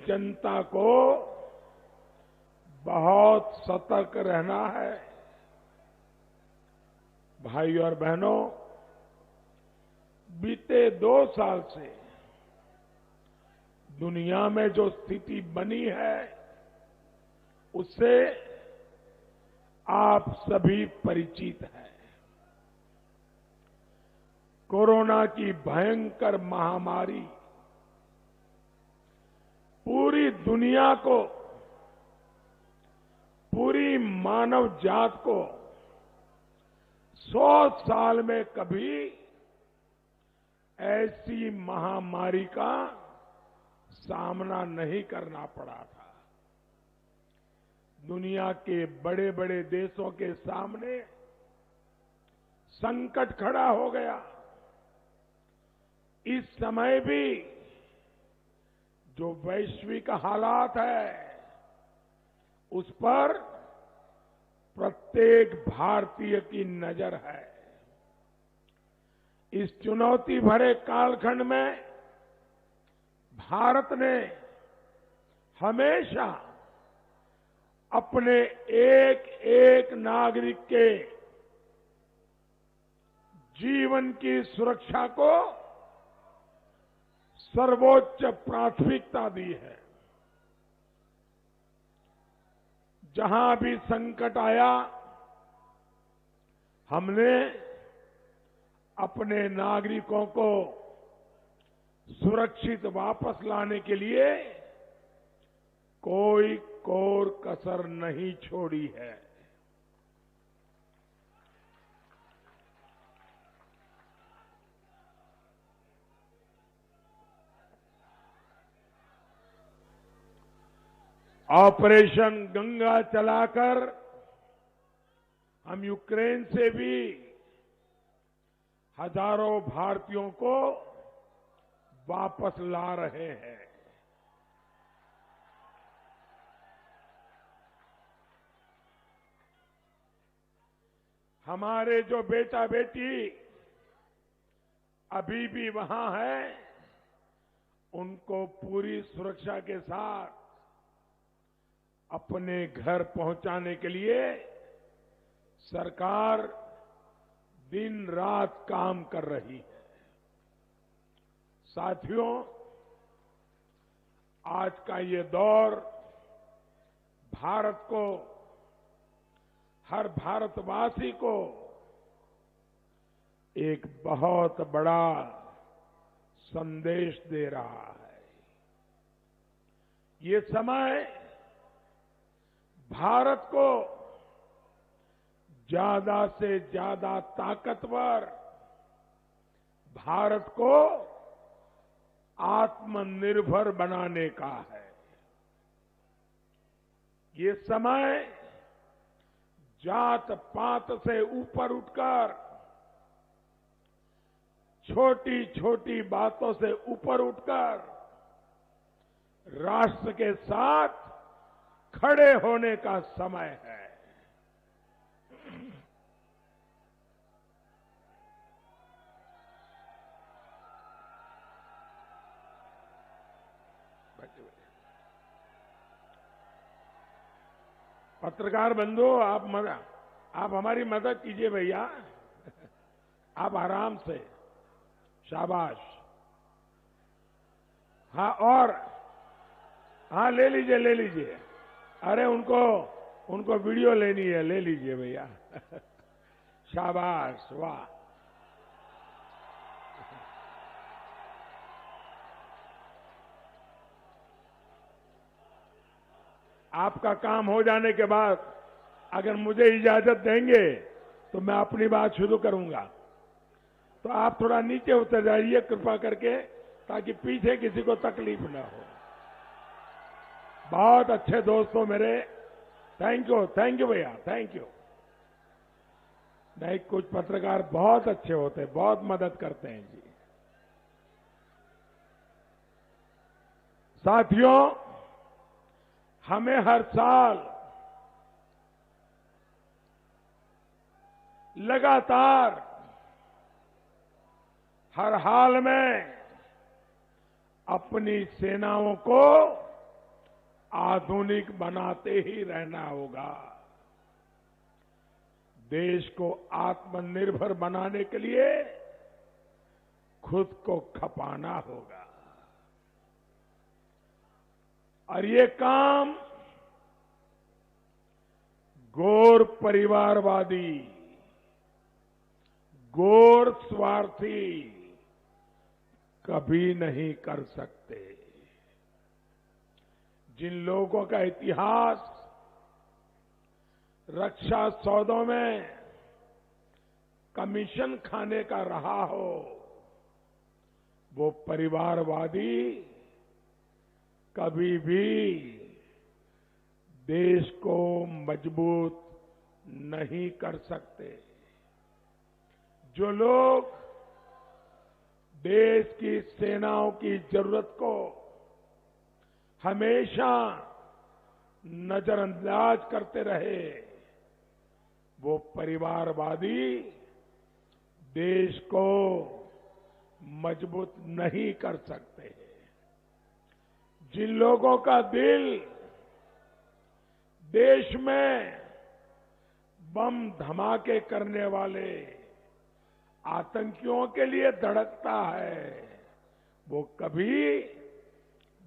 जनता को बहुत सतर्क रहना है। भाई और बहनों, बीते 2 साल से दुनिया में जो स्थिति बनी है उससे आप सभी परिचित हैं। कोरोना की भयंकर महामारी पूरी दुनिया को, पूरी मानव जात को 100 साल में कभी ऐसी महामारी का सामना नहीं करना पड़ा था। दुनिया के बड़े बड़े देशों के सामने संकट खड़ा हो गया। इस समय भी जो वैश्विक हालात है उस पर प्रत्येक भारतीय की नजर है। इस चुनौती भरे कालखंड में भारत ने हमेशा अपने एक एक नागरिक के जीवन की सुरक्षा को सर्वोच्च प्राथमिकता दी है। जहां भी संकट आया, हमने अपने नागरिकों को सुरक्षित वापस लाने के लिए कोई कोर कसर नहीं छोड़ी है। ऑपरेशन गंगा चलाकर हम यूक्रेन से भी हजारों भारतीयों को वापस ला रहे हैं। हमारे जो बेटा बेटी अभी भी वहां हैं, उनको पूरी सुरक्षा के साथ अपने घर पहुंचाने के लिए सरकार दिन रात काम कर रही है। साथियों, आज का ये दौर भारत को, हर भारतवासी को एक बहुत बड़ा संदेश दे रहा है। ये समय भारत को ज्यादा से ज्यादा ताकतवर, भारत को आत्मनिर्भर बनाने का है। ये समय जात पात से ऊपर उठकर, छोटी छोटी बातों से ऊपर उठकर राष्ट्र के साथ खड़े होने का समय है। पत्रकार बंधु, आप हमारी मदद कीजिए भैया। आप आराम से, शाबाश। हाँ, और हाँ, ले लीजिए, ले लीजिए। अरे उनको वीडियो लेनी है, ले लीजिए भैया। शाबाश, वाह। आपका काम हो जाने के बाद अगर मुझे इजाजत देंगे तो मैं अपनी बात शुरू करूंगा। तो आप थोड़ा नीचे उतर जाइए कृपा करके, ताकि पीछे किसी को तकलीफ ना हो। बहुत अच्छे दोस्तों मेरे, थैंक यू भैया, थैंक यू। नहीं, कुछ पत्रकार बहुत अच्छे होते हैं, बहुत मदद करते हैं जी। साथियों, हमें हर साल लगातार, हर हाल में अपनी सेनाओं को आधुनिक बनाते ही रहना होगा। देश को आत्मनिर्भर बनाने के लिए खुद को खपाना होगा और ये काम गैर परिवारवादी, गैर स्वार्थी कभी नहीं कर सकते। जिन लोगों का इतिहास रक्षा सौदों में कमीशन खाने का रहा हो, वो परिवारवादी कभी भी देश को मजबूत नहीं कर सकते। जो लोग देश की सेनाओं की जरूरत को हमेशा नजरअंदाज करते रहे, वो परिवारवादी देश को मजबूत नहीं कर सकते। जिन लोगों का दिल देश में बम धमाके करने वाले आतंकियों के लिए धड़कता है, वो कभी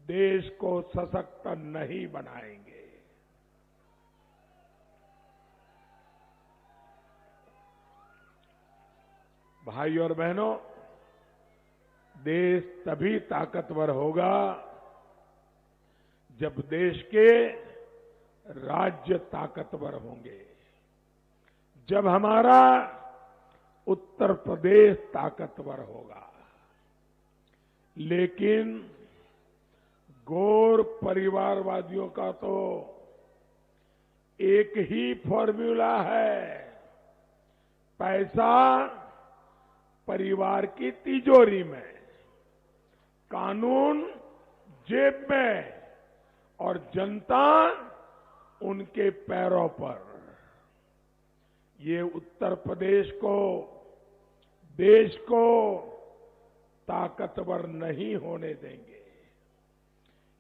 देश को सशक्त नहीं बनाएंगे। भाई और बहनों, देश तभी ताकतवर होगा जब देश के राज्य ताकतवर होंगे, जब हमारा उत्तर प्रदेश ताकतवर होगा। लेकिन गैर परिवारवादियों का तो एक ही फॉर्मूला है, पैसा परिवार की तिजोरी में, कानून जेब में और जनता उनके पैरों पर। ये उत्तर प्रदेश को, देश को ताकतवर नहीं होने देंगे।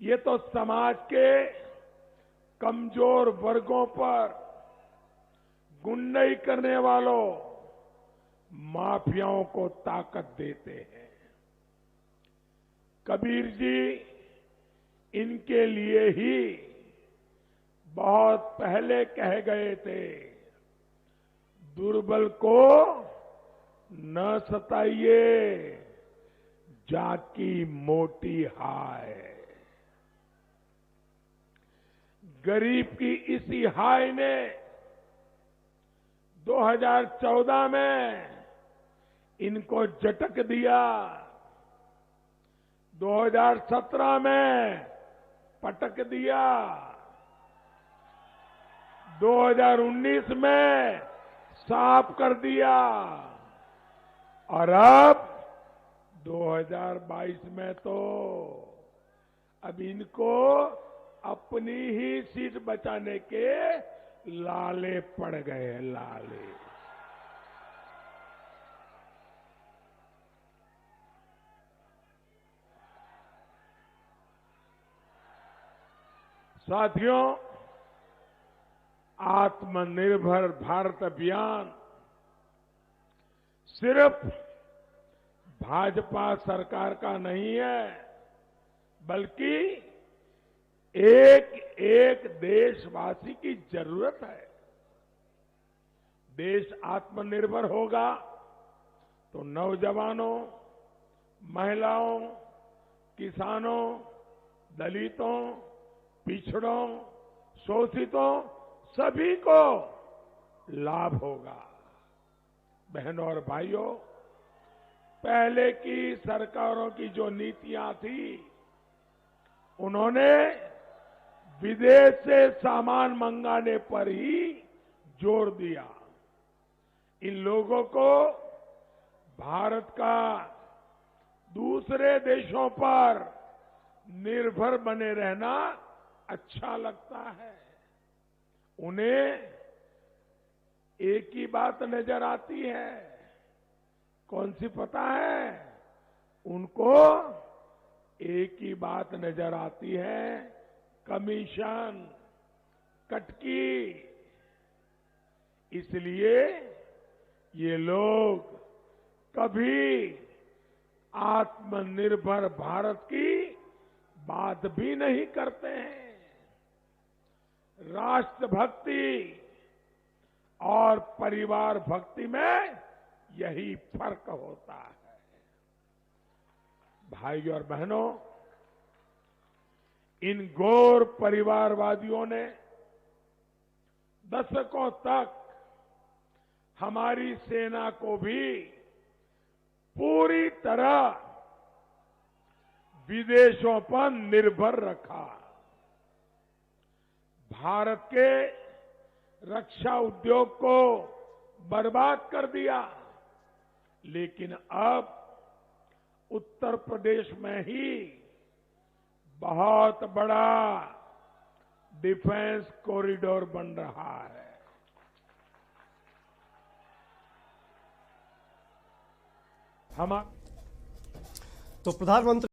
ये तो समाज के कमजोर वर्गों पर गुंडाई करने वालों, माफियाओं को ताकत देते हैं। कबीर जी इनके लिए ही बहुत पहले कह गए थे, दुर्बल को न सताइए, जाकी मोटी हाय। गरीब की इसी हाय ने 2014 में इनको झटक दिया, 2017 में पटक दिया, 2019 में साफ कर दिया और अब 2022 में तो अब इनको अपनी ही सीट बचाने के लाले पड़ गए, लाले। साथियों, आत्मनिर्भर भारत अभियान सिर्फ भाजपा सरकार का नहीं है, बल्कि एक एक देशवासी की जरूरत है। देश आत्मनिर्भर होगा तो नौजवानों, महिलाओं, किसानों, दलितों, पिछड़ों, शोषितों सभी को लाभ होगा। बहनों और भाइयों, पहले की सरकारों की जो नीतियां थी, उन्होंने विदेश से सामान मंगाने पर ही जोर दिया। इन लोगों को भारत का दूसरे देशों पर निर्भर बने रहना अच्छा लगता है। उन्हें एक ही बात नजर आती है, कौन सी पता है? उनको एक ही बात नजर आती है, कमीशन, कटकी। इसलिए ये लोग कभी आत्मनिर्भर भारत की बात भी नहीं करते हैं। राष्ट्रभक्ति और परिवार भक्ति में यही फर्क होता है। भाइयों और बहनों, इन घोर परिवारवादियों ने दशकों तक हमारी सेना को भी पूरी तरह विदेशों पर निर्भर रखा। भारत के रक्षा उद्योग को बर्बाद कर दिया। लेकिन अब उत्तर प्रदेश में ही बहुत बड़ा डिफेंस कॉरिडोर बन रहा है। हम तो प्रधानमंत्री